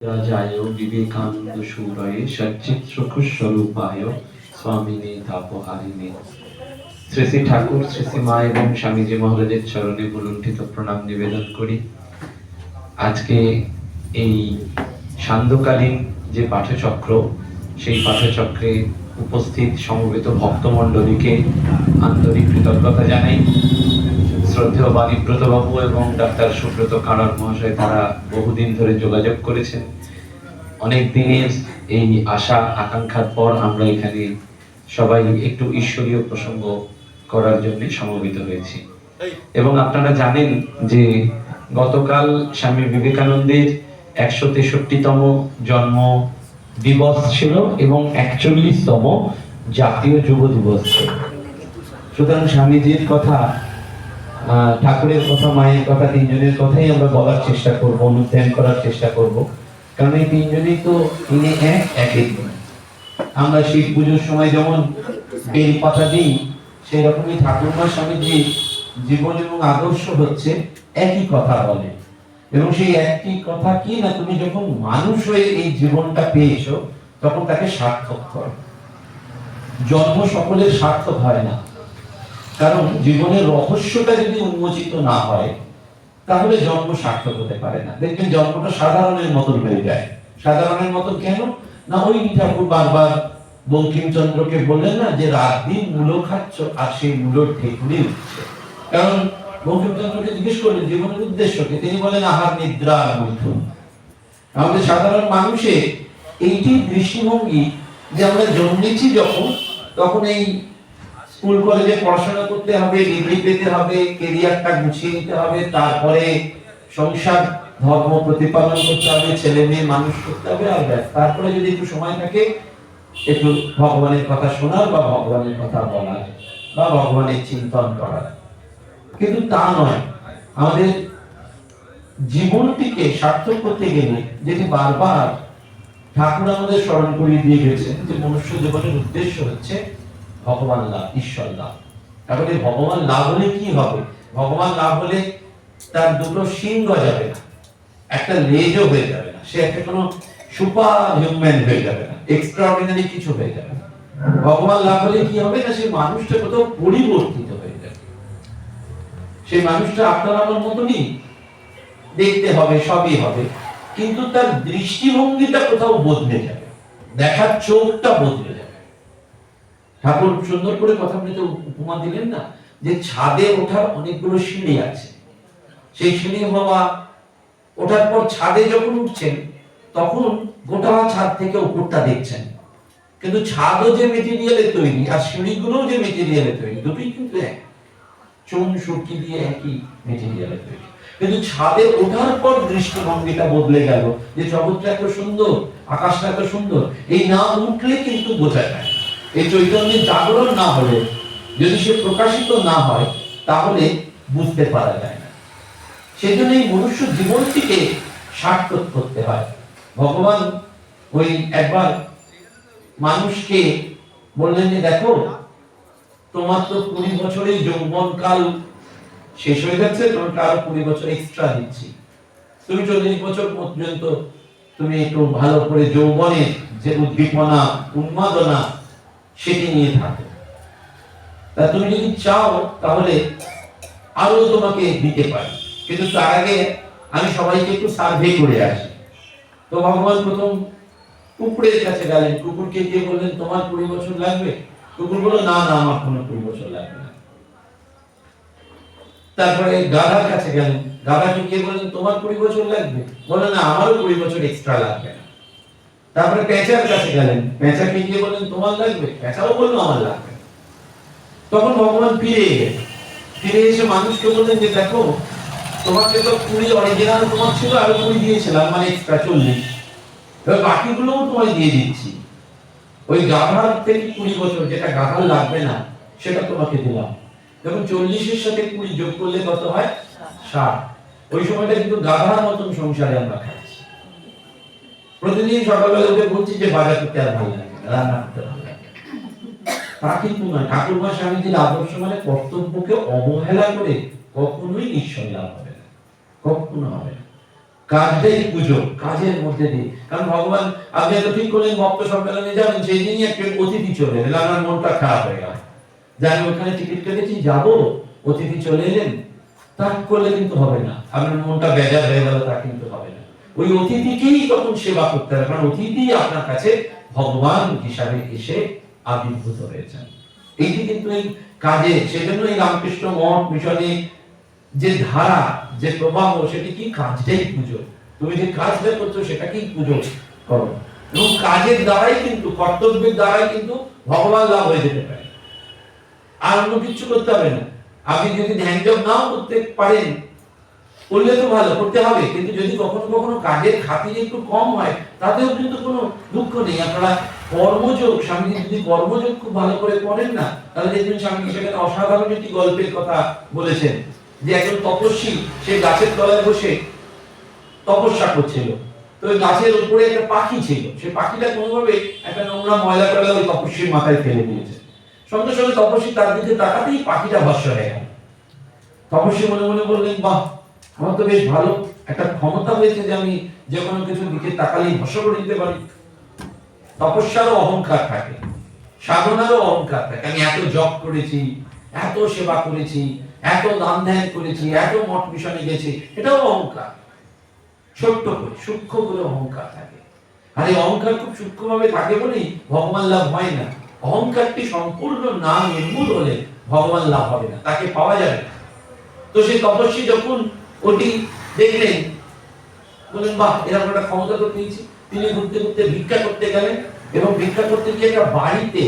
রাজায় বিবেকানন্দ সুরয়ে সচ্চিৎস্বরূপায় স্বামিনী তাপহারিণী। শ্রী শ্রী ঠাকুর, শ্রী শ্রী মা এবং স্বামীজি মহারাজের চরণে ভুলুণ্ঠিত প্রণাম নিবেদন করি। আজকে এই সান্ধ্যকালীন যে পাঠচক্র, সেই পাঠচক্রে উপস্থিত সমবেত ভক্তমণ্ডলীকে আন্তরিক কৃতজ্ঞতা জানাই। শ্রদ্ধেয় বাণীব্রত বাবু এবং ডাক্তার সুব্রত কানার মহাশয় তারা বহুদিন ধরে যোগাযোগ করেছেন। অনেক দিনের এই আশা আকাঙ্ক্ষার পর আমরা এখানে সবাই একটু ঈশ্বরীয় প্রসঙ্গ করার জন্য সমবেত হয়েছি। এবং আপনারা জানেন যে গতকাল স্বামী বিবেকানন্দের 163তম জন্ম দিবস ছিল এবং 41তম জাতীয় যুব দিবস ছিল। সুতরাং স্বামীজির কথা, ঠাকুরের কথা, মায়ের কথা, তিনজনের কথাই আমরা বলার চেষ্টা করব, অনুধ্যান করার চেষ্টা করব। কারণ এই তিনজনই তো ইনি এক নয়। আমরা শিব পুজোর সময় যেমন বেল পাতা দিই, সেই রকমই ঠাকুরমা স্বামীজির জীবন এবং আদর্শ হচ্ছে একই কথা বলে। এবং সেই একই কথা কি না, তুমি যখন মানুষ হয়ে এই জীবনটা পেয়েছো তখন তাকে সার্থক করো। জন্ম সকলের সার্থক হয় না, কারণ জীবনের রহস্যটা যদি উন্মোচিত না হয় তাহলে জন্ম সার্থক হতে পারে না। দেখবেন জন্মটা সাধারণের মতন হয়ে যায়। সাধারণের মতন কেন না, ওই ঠাকুর বারবার বঙ্কিমচন্দ্রকে বললেন না যে রাত দিন মূলো খাচ্ছ আর সেই মূলোর ঠেকুলি উঠছে। কারণ বঙ্কিমচন্দ্রকে জিজ্ঞেস করলেন জীবনের উদ্দেশ্যকে, তিনি বলেন আহার নিদ্রা আর মৈথুন। আমাদের সাধারণ মানুষের এইটি দৃষ্টিভঙ্গি যে আমরা জন্মেছি যখন, তখন এই স্কুল কলেজে পড়াশোনা করতে হবে, ডিগ্রি পেতে হবে, ক্যারিয়ারটা গুছিয়ে নিতে হবে, তারপরে সংসার ধর্ম প্রতিপালন করতে হবে, ছেলে মেয়ে মানুষ করতে হবে, আর তারপরে যদি একটু সময় থাকে একটু ভগবানের কথা শোনার বা ভগবানের কথা বলার বা ভগবানের চিন্তন করার। কিন্তু তা নয়। আমাদের জীবনটিকে সার্থক করতে গেলে যেটি বারবার ঠাকুর আমাদের স্মরণ করিয়ে দিয়ে গেছেন যে মনুষ্য জীবনের উদ্দেশ্য হচ্ছে ভগবান লাভ, ঈশ্বর লাভ। তাহলে ভগবান লাভ হলে কি হবে? ভগবান লাভ হলে তার দুটো শিং গজাবে না, একটা লেজও হয়ে যাবে না, সে একটা কোনো সুপার হিউম্যান হয়ে যাবে না, এক্সট্রাঅর্ডিনারি কিছু হয়ে যাবে না। ভগবান লাভ হলে কি হবে না, সেই মানুষটা কোথাও পরিবর্তিত হয়ে যাবে। সেই মানুষটা আপনার আমার মতনই দেখতে হবে, সবই হবে, কিন্তু তার দৃষ্টিভঙ্গিটা কোথাও বদলে যাবে, দেখার চোখটা বদলে যাবে। ঠাকুর সুন্দর করে কথা বলতে উপমা দিলেন না যে ছাদে ওঠার অনেকগুলো সিঁড়ি আছে, সেই সিঁড়ি হওয়া ওঠার পর ছাদে যখন উঠছেন তখন গোটা ছাদ থেকে উপরটা দেখছেন, কিন্তু ছাদও যে মেটেরিয়ালে তৈরি আর সিঁড়িগুলোও যে মেটেরিয়ালে তৈরি, দুটোই কিন্তু এক, চুন সুরকি দিয়ে একই মেটেরিয়ালে তৈরি। কিন্তু ছাদে ওঠার পর দৃষ্টিভঙ্গিটা বদলে গেল যে জগৎটা এত সুন্দর, আকাশটা এত সুন্দর। এই না উঠলে কিন্তু বোঝা যায়, এই চৈতন্যের জাগরণ না হলে, যদি সে প্রকাশিত না হয় তাহলে বুঝতে পারা যায় না। সেজন্য এই মনুষ্য জীবনটিকে সার্থক করতে হয়। ভগবান ওই একবার মানুষকে বললেন যে দেখো, তোমার তো 20 বছরেই যৌবন কাল শেষ হয়ে যাচ্ছে, তোমাকে আরো 20 বছর এক্সট্রা দিচ্ছি। তুমি 40 বছর পর্যন্ত তুমি একটু ভালো করে যৌবনের যে উদ্দীপনা, উন্মাদনা সেটি নিয়ে থাকো। তা তুমি যদি চাও তাহলে আরো তোমাকে দিতে পারি, কিন্তু তার আগে আমি সবাইকে একটু সার্ভে করে আসি। তো ভগবান প্রথম কুকুরের কাছে গেলেন, কুকুরকে গিয়ে বললেন তোমার 20 বছর লাগবে? কুকুর বলল না না, আমার কোনো 20 বছর লাগবে না। তারপরে গাধার কাছে গেলেন, গাধাকে গিয়ে বললেন তোমার 20 বছর লাগবে? বললেন না, আমারও 20 বছর এক্সট্রা লাগবে না। তারপরে পেঁচার কাছে গেলেন, পেঁচাকে গিয়ে বললেন তোমার লাগবে? পেঁচাও বললো আমার লাগবে। তখন ভগবান ফিরে এসে মানুষকে বললেন যে দেখো, তোমাকে তো 20 অরিজিনাল তোমার ছিল, আরো 20 দিয়েছিলাম, মানে এক্সট্রা 40, এবার বাকিগুলোও তোমায় দিয়ে দিচ্ছি। ওই গাধার থেকে 20 বছর যেটা গাধার লাগবে না সেটা তোমাকে দিলাম। যখন 40-এর সাথে 20 যোগ করলে কত হয়? 60। ওই সময়টা কিন্তু গাধার মতন সংসারে আমরা খাচ্ছি। প্রতিদিন সকালবেলা উঠে বলছি যে বাজার করতে আর ভালো লাগে, রান্না করতে ভালো লাগে। তা কিন্তু নয়। ঠাকুরমা স্বামীজির আদর্শ মানে কর্তব্যকে অবহেলা করে কখনোই ঈশ্বর লাভ হবে না, কখনো হবে না। কাজটাই পুজো, কাজের মধ্যে দিয়ে। কারণ ভগবান, আপনি এত ঠিক করলেন ভক্ত সম্মেলনে যাবেন, সেই দিনই একটা অতিথি চলে এলেন, আমার মনটা খারাপ হয়ে গেল যে আমি ওখানে টিকিট কেটেছি যাবো, অতিথি চলে এলেন, তা করলে কিন্তু হবে না। আপনার মনটা বেজার হয়ে গেল, তা কিন্তু হবে না। ওই অতিথিকেই তখন সেবা করতে হবে, কারণ অতিথি আপনার কাছে ভগবান হিসাবে এসে আবির্ভূত হয়েছেন। এইটি কিন্তু এই কাজে, সেজন্য এই রামকৃষ্ণ মঠ মিশনে যে ধারা, যে প্রভাব, সেটি কি কাজটাই পুজো। তুমি যে কাজটা করছো সেটাকেই পুজো করো, এবং কাজের দ্বারাই কিন্তু, কর্তব্যের দ্বারাই কিন্তু ভগবান লাভ হয়ে যেতে পারে। আর অন্য কিছু করতে হবে না। আপনি যদি ধ্যান জপ নাও করতে পারেন, করলে তো ভালো, করতে হবে, কিন্তু যদি কখনো কখনো কাজের খাতিরে একটু কম হয়, তাতেও কিন্তু কোনো দুঃখ নেই। আপনারা কর্মযোগ, স্বামীজি যদি কর্মযোগ খুব ভালো করে করেন না, তাহলে দেখবেন স্বামীজি সেখানে অসাধারণ একটি গল্পের কথা বলেছেন, যে একজন তপস্বী, সে গাছের তলায় বসে তপস্যা করছিল। তো ওই গাছের উপরে একটা পাখি ছিল, সেই পাখিটা কোনোভাবে একটা নোংরা ময়লা টয়লা ওই তপস্বীর মাথায় ফেলে দিয়েছে। সঙ্গে সঙ্গে তপস্বী তার দিকে তাকাতেই পাখিটা ভস্ম হয়ে গেল। তপস্বী মনে মনে বললেন, বাহ, আমার তো বেশ ভালো একটা ক্ষমতা হয়েছে যে আমি যে কোনো কিছুর দিকে তাকালেই ভস্ম করে দিতে পারি। তপস্যারও অহংকার থাকে, সাধনারও অহংকার থাকে। আমি এত জপ করেছি, এত সেবা করেছি, এত দান ধ্যান করেছি, এত মঠ মিশনে গেছি, এটাও অহংকার। ছোট্ট করে, সূক্ষ্ম করে অহংকার থাকে। আর এই অহংকার খুব সূক্ষ্মভাবে থাকে বলেই ভগবান লাভ হয় না। অহংকারটি সম্পূর্ণ না নির্মূল হলে ভগবান লাভ হবে না, তাকে পাওয়া যাবে না। তো সেই তপস্বী যখন ওটি দেখলেন, বললেন, বাহ, এরকম একটা ক্ষমতা তো পেয়েছি। তিনি ঘুরতে ঘুরতে ভিক্ষা করতে গেলেন, এবং ভিক্ষা করতে গিয়ে একটা বাড়িতে